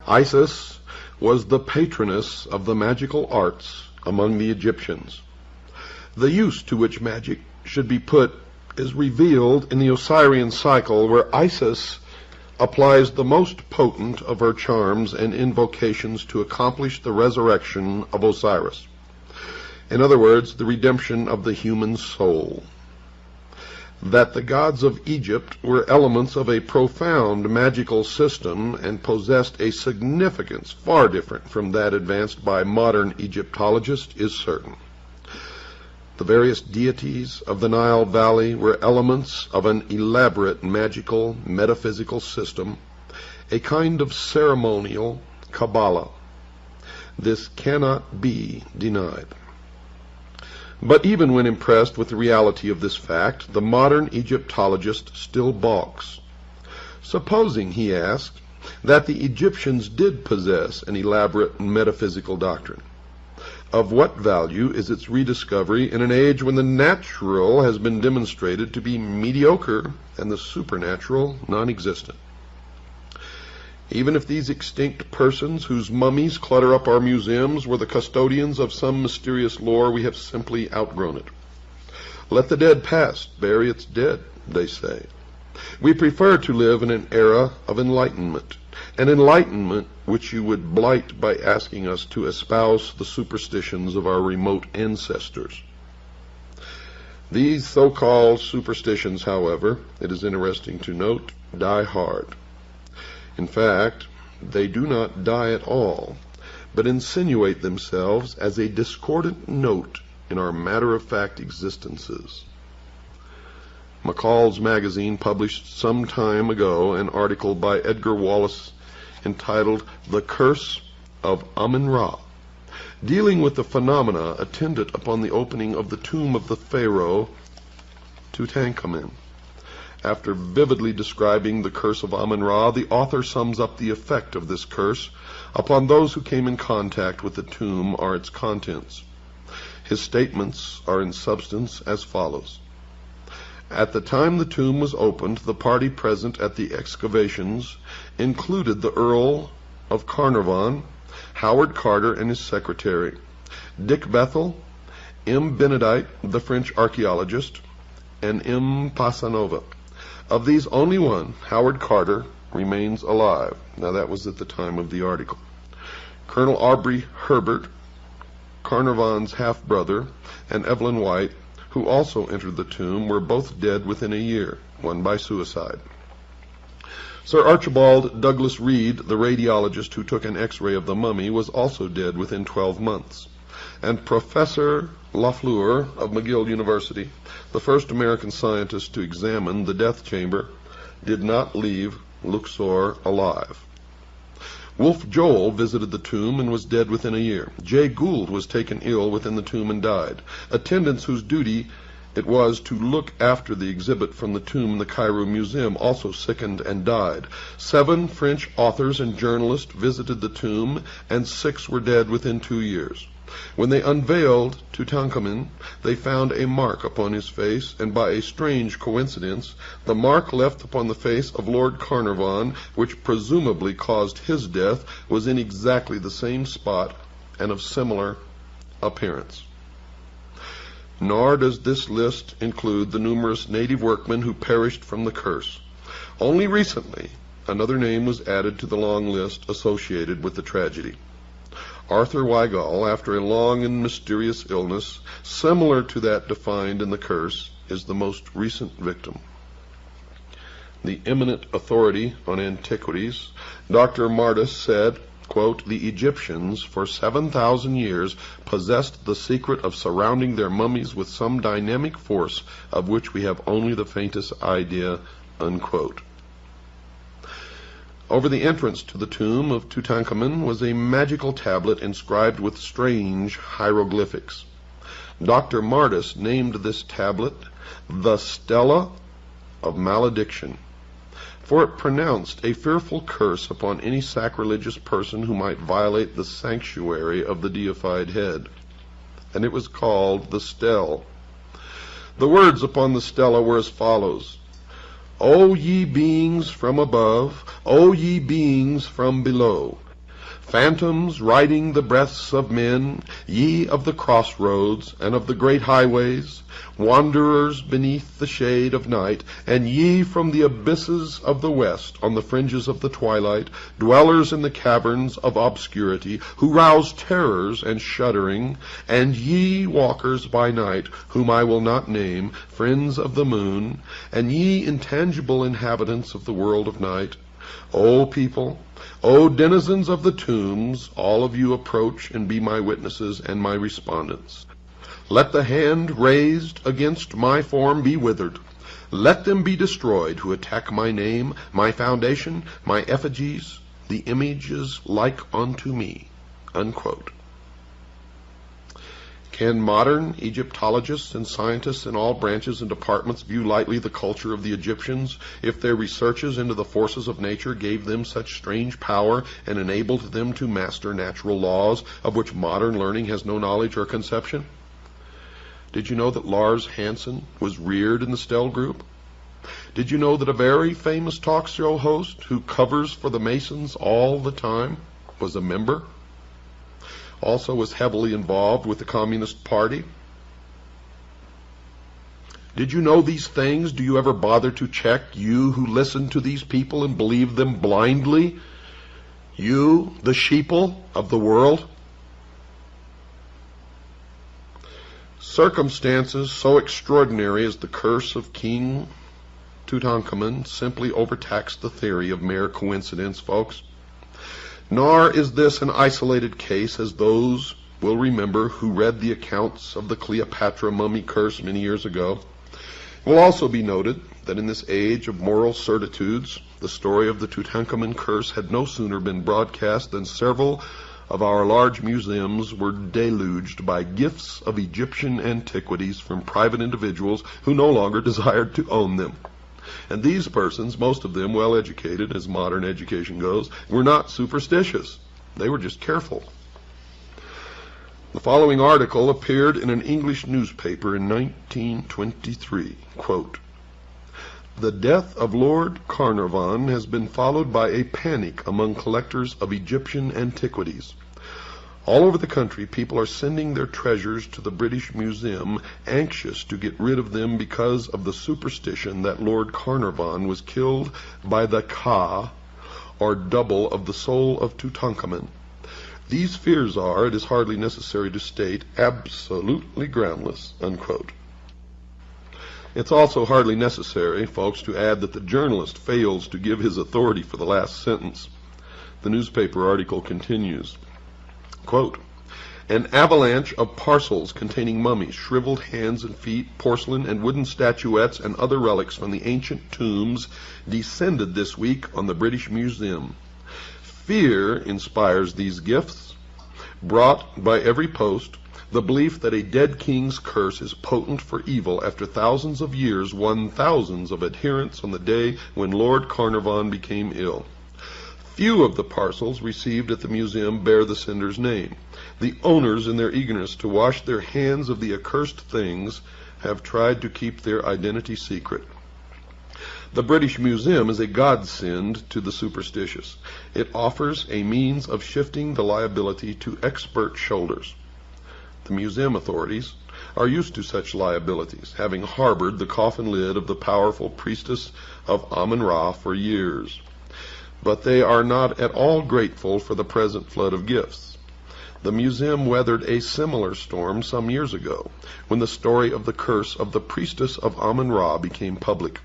Isis was the patroness of the magical arts among the Egyptians. The use to which magic should be put is revealed in the Osirian cycle, where Isis applies the most potent of her charms and invocations to accomplish the resurrection of Osiris. In other words, the redemption of the human soul. That the gods of Egypt were elements of a profound magical system and possessed a significance far different from that advanced by modern Egyptologists is certain. The various deities of the Nile Valley were elements of an elaborate magical metaphysical system, a kind of ceremonial Kabbalah. This cannot be denied. But even when impressed with the reality of this fact, the modern Egyptologist still balks. Supposing, he asks, that the Egyptians did possess an elaborate metaphysical doctrine, of what value is its rediscovery in an age when the natural has been demonstrated to be mediocre and the supernatural non-existent? Even if these extinct persons whose mummies clutter up our museums were the custodians of some mysterious lore, we have simply outgrown it. Let the dead past bury its dead, they say. We prefer to live in an era of enlightenment, an enlightenment which you would blight by asking us to espouse the superstitions of our remote ancestors. These so-called superstitions, however, it is interesting to note, die hard. In fact, they do not die at all, but insinuate themselves as a discordant note in our matter-of-fact existences. McCall's magazine published some time ago an article by Edgar Wallace entitled The Curse of Amun-Ra, dealing with the phenomena attendant upon the opening of the tomb of the pharaoh Tutankhamun. After vividly describing the curse of Amun-Ra, the author sums up the effect of this curse upon those who came in contact with the tomb or its contents. His statements are in substance as follows. At the time the tomb was opened, the party present at the excavations included the Earl of Carnarvon, Howard Carter and his secretary, Dick Bethel, M. Benedict, the French archaeologist, and M. Pasanova. Of these, only one, Howard Carter, remains alive. Now that was at the time of the article. Colonel Aubrey Herbert, Carnarvon's half-brother, and Evelyn White, who also entered the tomb, were both dead within a year, one by suicide. Sir Archibald Douglas Reed, the radiologist who took an X-ray of the mummy, was also dead within 12 months. And Professor Lafleur of McGill University, the first American scientist to examine the death chamber, did not leave Luxor alive. Wolfe Joel visited the tomb and was dead within a year. Jay Gould was taken ill within the tomb and died. Attendants whose duty it was to look after the exhibit from the tomb in the Cairo Museum also sickened and died. 7 French authors and journalists visited the tomb, and 6 were dead within 2 years. When they unveiled Tutankhamun, they found a mark upon his face, and by a strange coincidence, the mark left upon the face of Lord Carnarvon, which presumably caused his death, was in exactly the same spot and of similar appearance. Nor does this list include the numerous native workmen who perished from the curse. Only recently, another name was added to the long list associated with the tragedy. Arthur Weigall, after a long and mysterious illness, similar to that defined in the curse, is the most recent victim. The eminent authority on antiquities, Dr. Mardis, said, quote, "The Egyptians for 7,000 years possessed the secret of surrounding their mummies with some dynamic force of which we have only the faintest idea," unquote. Over the entrance to the tomb of Tutankhamun was a magical tablet inscribed with strange hieroglyphics. Dr. Mardis named this tablet the Stela of Malediction, for it pronounced a fearful curse upon any sacrilegious person who might violate the sanctuary of the deified head. And it was called the Stele. The words upon the stela were as follows: O ye beings from above, O ye beings from below, Phantoms riding the breaths of men, ye of the crossroads and of the great highways, wanderers beneath the shade of night, and ye from the abysses of the west on the fringes of the twilight, dwellers in the caverns of obscurity, who rouse terrors and shuddering, and ye walkers by night, whom I will not name, friends of the moon, and ye intangible inhabitants of the world of night, O people, O denizens of the tombs, all of you approach and be my witnesses and my respondents. Let the hand raised against my form be withered. Let them be destroyed who attack my name, my foundation, my effigies, the images like unto me." Unquote. Can modern Egyptologists and scientists in all branches and departments view lightly the culture of the Egyptians if their researches into the forces of nature gave them such strange power and enabled them to master natural laws of which modern learning has no knowledge or conception? Did you know that Lars Hansen was reared in the Stell Group? Did you know that a very famous talk show host who covers for the Masons all the time was a member? Also was heavily involved with the Communist Party? Did you know these things? Do you ever bother to check, you who listen to these people and believe them blindly? You, the sheeple of the world? Circumstances so extraordinary as the curse of King Tutankhamun simply overtax the theory of mere coincidence, folks. Nor is this an isolated case, as those will remember who read the accounts of the Cleopatra mummy curse many years ago. It will also be noted that in this age of moral certitudes, the story of the Tutankhamun curse had no sooner been broadcast than several of our large museums were deluged by gifts of Egyptian antiquities from private individuals who no longer desired to own them. And these persons, most of them well educated, as modern education goes, were not superstitious. They were just careful. The following article appeared in an English newspaper in 1923. Quote, "The death of Lord Carnarvon has been followed by a panic among collectors of Egyptian antiquities. All over the country, people are sending their treasures to the British Museum, anxious to get rid of them because of the superstition that Lord Carnarvon was killed by the Ka, or double of the soul of Tutankhamun. These fears are, it is hardly necessary to state, absolutely groundless." Unquote. It's also hardly necessary, folks, to add that the journalist fails to give his authority for the last sentence. The newspaper article continues. Quote, "An avalanche of parcels containing mummies, shriveled hands and feet, porcelain and wooden statuettes, and other relics from the ancient tombs descended this week on the British Museum. Fear inspires these gifts, brought by every post. The belief that a dead king's curse is potent for evil after thousands of years won thousands of adherents on the day when Lord Carnarvon became ill. Few of the parcels received at the museum bear the sender's name. The owners, in their eagerness to wash their hands of the accursed things, have tried to keep their identity secret. The British Museum is a godsend to the superstitious. It offers a means of shifting the liability to expert shoulders. The museum authorities are used to such liabilities, having harbored the coffin lid of the powerful priestess of Amun-Ra for years. But they are not at all grateful for the present flood of gifts. The museum weathered a similar storm some years ago, when the story of the curse of the priestess of Amun-Ra became public.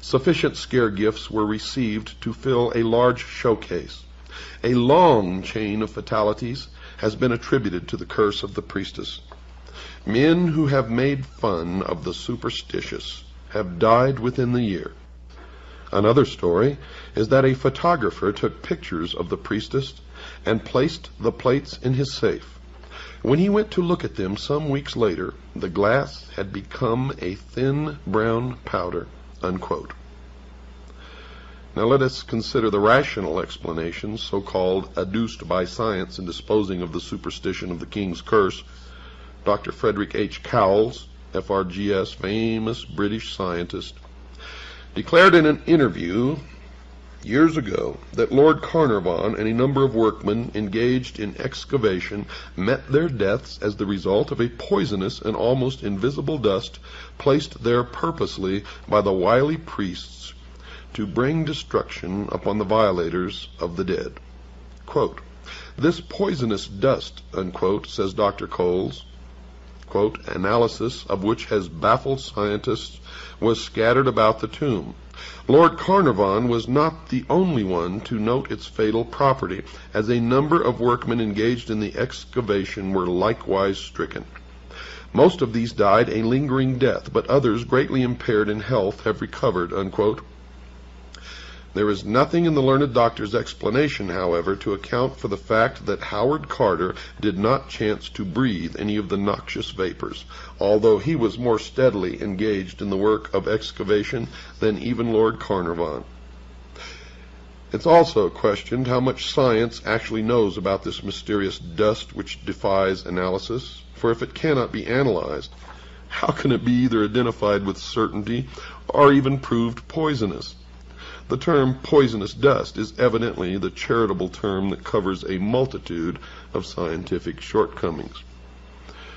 Sufficient scare gifts were received to fill a large showcase. A long chain of fatalities has been attributed to the curse of the priestess. Men who have made fun of the superstitious have died within the year. Another story is that a photographer took pictures of the priestess and placed the plates in his safe. When he went to look at them some weeks later, the glass had become a thin brown powder." Unquote. Now let us consider the rational explanations, so-called adduced by science in disposing of the superstition of the king's curse. Dr. Frederick H. Cowles, FRGS, famous British scientist, declared in an interview years ago that Lord Carnarvon and a number of workmen engaged in excavation met their deaths as the result of a poisonous and almost invisible dust placed there purposely by the wily priests to bring destruction upon the violators of the dead. Quote, "This poisonous dust," unquote, says Dr. Coles, quote, "analysis of which has baffled scientists, was scattered about the tomb. Lord Carnarvon was not the only one to note its fatal property, as a number of workmen engaged in the excavation were likewise stricken. Most of these died a lingering death, but others, greatly impaired in health, have recovered," unquote. There is nothing in the learned doctor's explanation, however, to account for the fact that Howard Carter did not chance to breathe any of the noxious vapors, although he was more steadily engaged in the work of excavation than even Lord Carnarvon. It's also questioned how much science actually knows about this mysterious dust which defies analysis, for if it cannot be analyzed, how can it be either identified with certainty or even proved poisonous? The term poisonous dust is evidently the charitable term that covers a multitude of scientific shortcomings.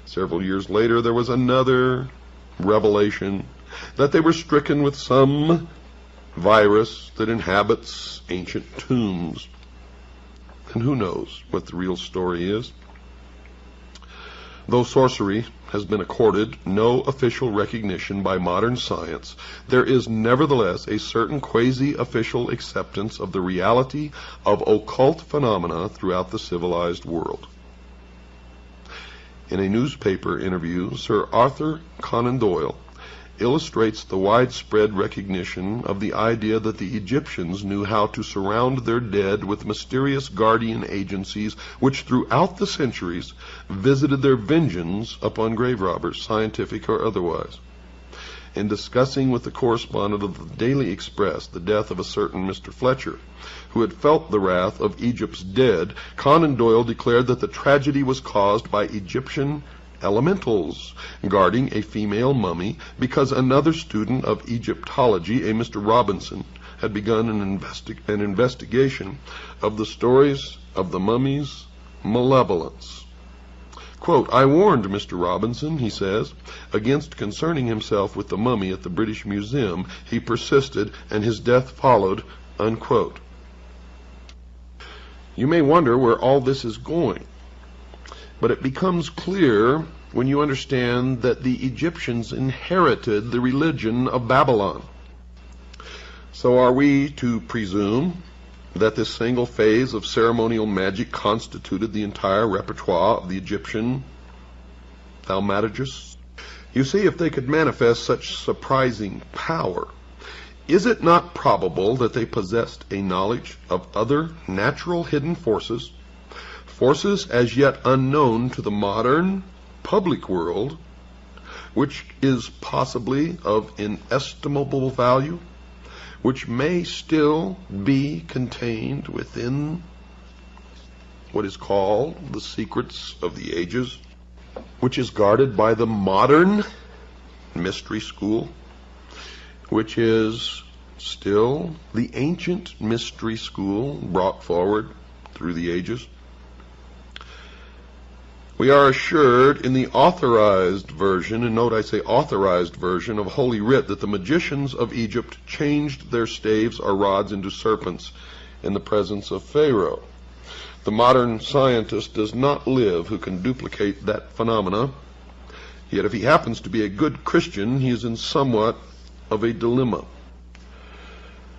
Several years later, there was another revelation that they were stricken with some virus that inhabits ancient tombs. And who knows what the real story is? Though sorcery has been accorded no official recognition by modern science, there is nevertheless a certain quasi-official acceptance of the reality of occult phenomena throughout the civilized world. In a newspaper interview, Sir Arthur Conan Doyle illustrates the widespread recognition of the idea that the Egyptians knew how to surround their dead with mysterious guardian agencies which throughout the centuries visited their vengeance upon grave robbers, scientific or otherwise. In discussing with the correspondent of the Daily Express the death of a certain Mr. Fletcher, who had felt the wrath of Egypt's dead, Conan Doyle declared that the tragedy was caused by Egyptian elementals guarding a female mummy because another student of Egyptology, a Mr. Robinson, had begun an investigation of the stories of the mummy's malevolence. Quote, "I warned Mr. Robinson," he says, "against concerning himself with the mummy at the British Museum. He persisted, and his death followed," unquote. You may wonder where all this is going. But it becomes clear when you understand that the Egyptians inherited the religion of Babylon. So are we to presume that this single phase of ceremonial magic constituted the entire repertoire of the Egyptian thaumaturgists? You see, if they could manifest such surprising power, is it not probable that they possessed a knowledge of other natural hidden forces, forces as yet unknown to the modern public world, which is possibly of inestimable value, which may still be contained within what is called the secrets of the ages, which is guarded by the modern mystery school, which is still the ancient mystery school brought forward through the ages? We are assured in the authorized version, and note I say authorized version of Holy Writ, that the magicians of Egypt changed their staves or rods into serpents in the presence of Pharaoh. The modern scientist does not live who can duplicate that phenomena, yet if he happens to be a good Christian, he is in somewhat of a dilemma.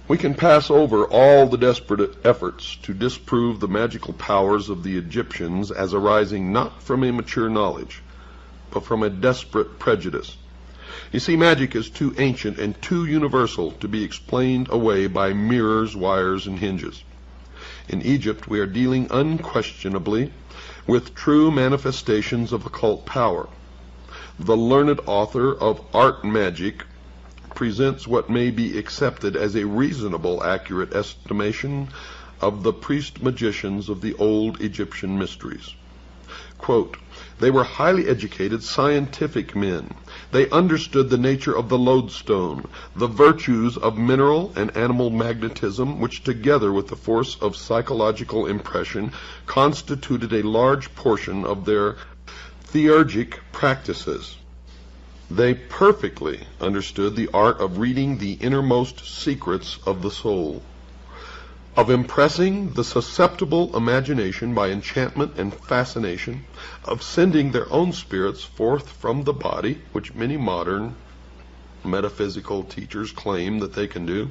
We can pass over all the desperate efforts to disprove the magical powers of the Egyptians as arising not from a mature knowledge, but from a desperate prejudice. You see, magic is too ancient and too universal to be explained away by mirrors, wires, and hinges. In Egypt, we are dealing unquestionably with true manifestations of occult power. The learned author of Art Magic presents what may be accepted as a reasonable, accurate estimation of the priest-magicians of the old Egyptian mysteries. Quote, They were highly educated, scientific men. They understood the nature of the lodestone, the virtues of mineral and animal magnetism, which together with the force of psychological impression constituted a large portion of their theurgic practices. They perfectly understood the art of reading the innermost secrets of the soul, of impressing the susceptible imagination by enchantment and fascination, of sending their own spirits forth from the body, which many modern metaphysical teachers claim that they can do,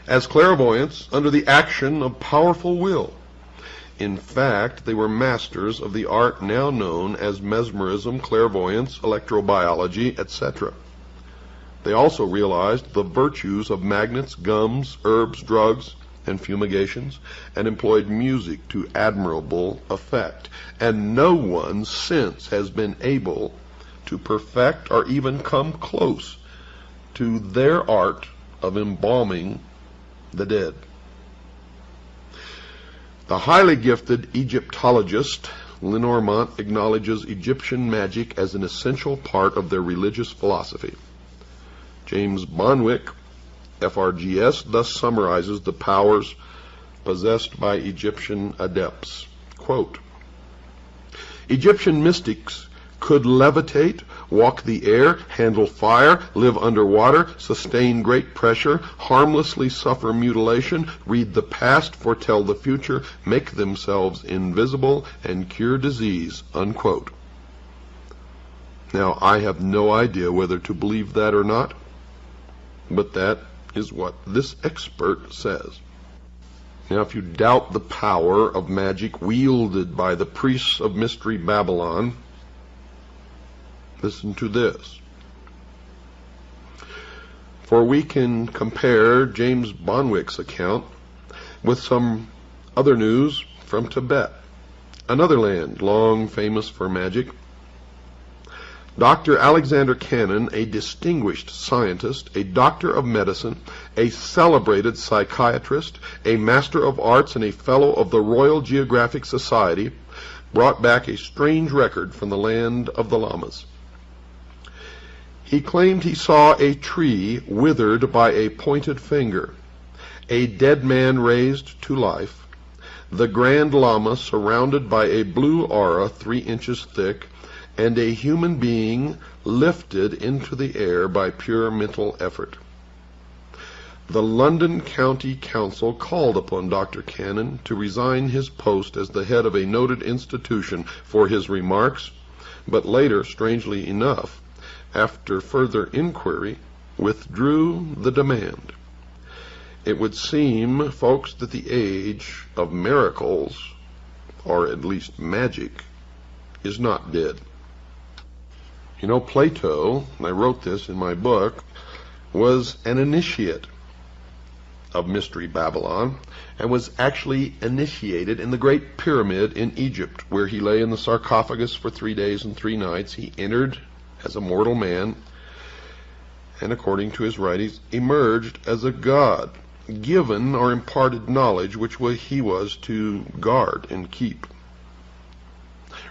as clairvoyants under the action of powerful will. In fact, they were masters of the art now known as mesmerism, clairvoyance, electrobiology, etc. They also realized the virtues of magnets, gums, herbs, drugs, and fumigations, and employed music to admirable effect. And no one since has been able to perfect or even come close to their art of embalming the dead. The highly gifted Egyptologist Lenormant acknowledges Egyptian magic as an essential part of their religious philosophy. James Bonwick, FRGS, thus summarizes the powers possessed by Egyptian adepts. Quote, Egyptian mystics could levitate, walk the air, handle fire, live underwater, sustain great pressure, harmlessly suffer mutilation, read the past, foretell the future, make themselves invisible, and cure disease. Unquote. Now, I have no idea whether to believe that or not, but that is what this expert says. Now, if you doubt the power of magic wielded by the priests of Mystery Babylon, listen to this. For we can compare James Bonwick's account with some other news from Tibet, another land long famous for magic. Dr. Alexander Cannon, a distinguished scientist, a doctor of medicine, a celebrated psychiatrist, a master of arts, and a fellow of the Royal Geographic Society, brought back a strange record from the land of the Lamas. He claimed he saw a tree withered by a pointed finger, a dead man raised to life, the Grand Lama surrounded by a blue aura 3 inches thick, and a human being lifted into the air by pure mental effort. The London County Council called upon Dr. Cannon to resign his post as the head of a noted institution for his remarks, but later, strangely enough, after further inquiry, withdrew the demand. It would seem, folks, that the age of miracles, or at least magic, is not dead. You know, Plato, and I wrote this in my book, was an initiate of Mystery Babylon, and was actually initiated in the Great Pyramid in Egypt, where he lay in the sarcophagus for 3 days and 3 nights. He entered as a mortal man, and according to his writings, emerged as a god, given or imparted knowledge which he was to guard and keep.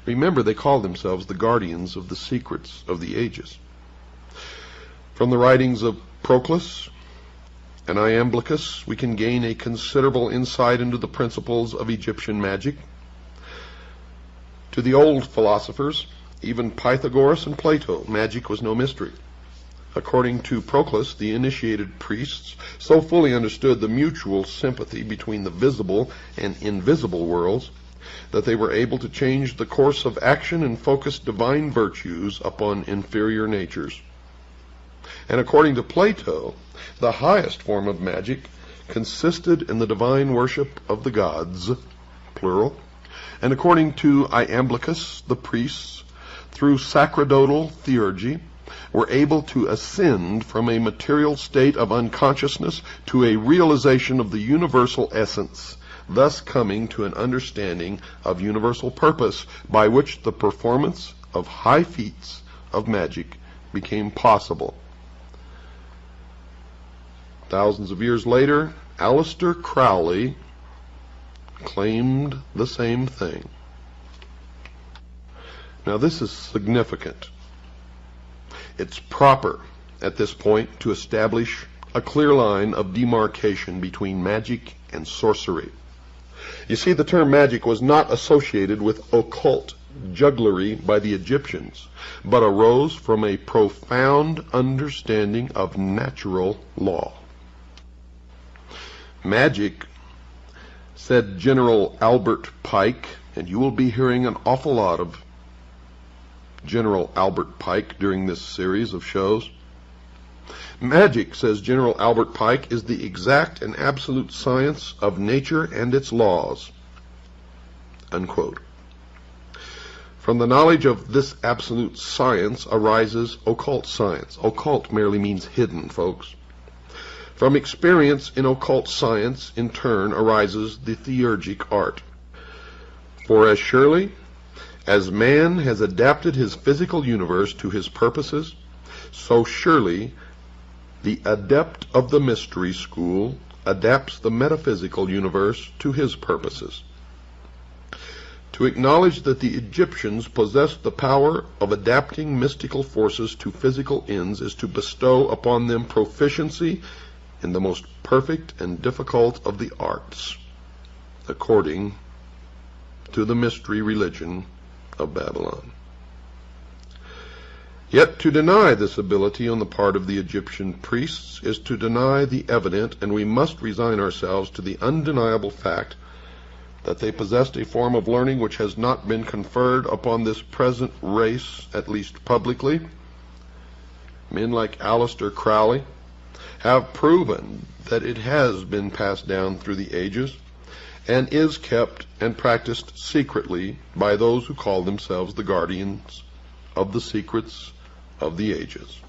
Remember, they called themselves the guardians of the secrets of the ages. From the writings of Proclus and Iamblichus, we can gain a considerable insight into the principles of Egyptian magic. To the old philosophers, even Pythagoras and Plato, magic was no mystery. According to Proclus, the initiated priests so fully understood the mutual sympathy between the visible and invisible worlds that they were able to change the course of action and focus divine virtues upon inferior natures. And according to Plato, the highest form of magic consisted in the divine worship of the gods, plural. And according to Iamblichus, the priests, through sacerdotal theurgy, were able to ascend from a material state of unconsciousness to a realization of the universal essence, thus coming to an understanding of universal purpose, by which the performance of high feats of magic became possible. Thousands of years later, Aleister Crowley claimed the same thing. Now this is significant. It's proper at this point to establish a clear line of demarcation between magic and sorcery. You see, the term magic was not associated with occult jugglery by the Egyptians, but arose from a profound understanding of natural law. Magic, said General Albert Pike, and you will be hearing an awful lot of General Albert Pike during this series of shows. Magic, says General Albert Pike, is the exact and absolute science of nature and its laws. Unquote. From the knowledge of this absolute science arises occult science. Occult merely means hidden, folks. From experience in occult science, in turn, arises the theurgic art. For as surely as man has adapted his physical universe to his purposes, so surely the adept of the mystery school adapts the metaphysical universe to his purposes. To acknowledge that the Egyptians possessed the power of adapting mystical forces to physical ends is to bestow upon them proficiency in the most perfect and difficult of the arts, according to the mystery religion of Babylon. Yet to deny this ability on the part of the Egyptian priests is to deny the evident, and we must resign ourselves to the undeniable fact that they possessed a form of learning which has not been conferred upon this present race, at least publicly. Men like Aleister Crowley have proven that it has been passed down through the ages and is kept and practiced secretly by those who call themselves the guardians of the secrets of the ages.